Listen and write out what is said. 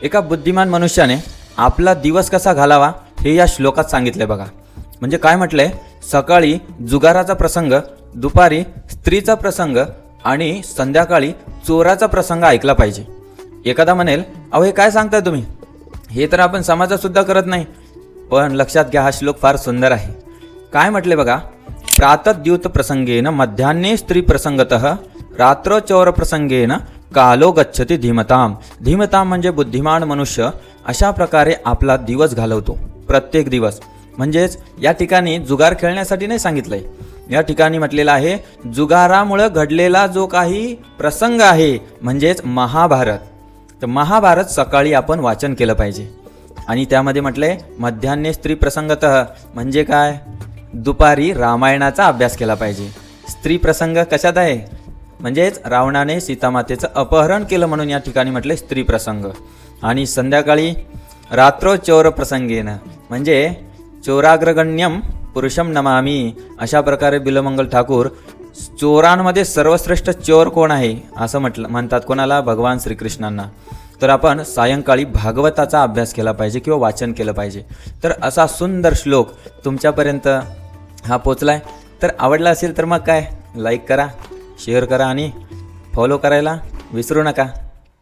एका बुद्धिमान मनुष्याने आपला दिवस कसा घालावा हे या श्लोकात सांगितले बघा. म्हणजे काय म्हटलंय, सकाळी जुगाराचा प्रसंग, दुपारी स्त्रीचा प्रसंग आणि संध्याकाळी चोराचा प्रसंग ऐकला पाहिजे. एखादा म्हणेल, अहो हे काय सांगताय तुम्ही, हे तर आपण समाजात सुद्धा करत नाही. पण लक्षात घ्या, हा श्लोक फार सुंदर आहे. काय म्हटले बघा, प्रातद्यूत प्रसंगेन मध्यान्हे स्त्री प्रसंगतः रात्र चौर प्रसंगेन कालो गच्छति धीमताम. धीमताम म्हणजे बुद्धिमान मनुष्य अशा प्रकारे आपला दिवस घालवतो, प्रत्येक दिवस. म्हणजेच या ठिकाणी जुगार खेळण्यासाठी नाही सांगितलंय, या ठिकाणी म्हटलेलं आहे जुगारामुळे घडलेला जो काही प्रसंग आहे म्हणजेच महाभारत. तर महाभारत सकाळी आपण वाचन केलं पाहिजे. आणि त्यामध्ये म्हटलंय मध्यान्हे स्त्री प्रसंगतः म्हणजे काय, दुपारी रामायणाचा अभ्यास केला पाहिजे. स्त्री प्रसंग कशात आहे, म्हणजेच रावणाने सीतामातेचं अपहरण केलं म्हणून या ठिकाणी म्हटले स्त्री प्रसंग. आणि संध्याकाळी रात्र चौर प्रसंगेनं म्हणजे चोराग्रगण्यम पुरुषम नमामी. अशा प्रकारे बिलमंगल ठाकूर चोरांमध्ये सर्वश्रेष्ठ चोर कोण आहे असं म्हणतात कोणाला, भगवान श्रीकृष्णांना. तर आपण सायंकाळी भागवताचा अभ्यास केला पाहिजे किंवा वाचन केलं पाहिजे. तर असा सुंदर श्लोक तुमच्यापर्यंत हा पोचलाय. तर आवडला असेल तर मग काय, लाईक करा, शेअर करा आणि फॉलो करायला विसरू नका.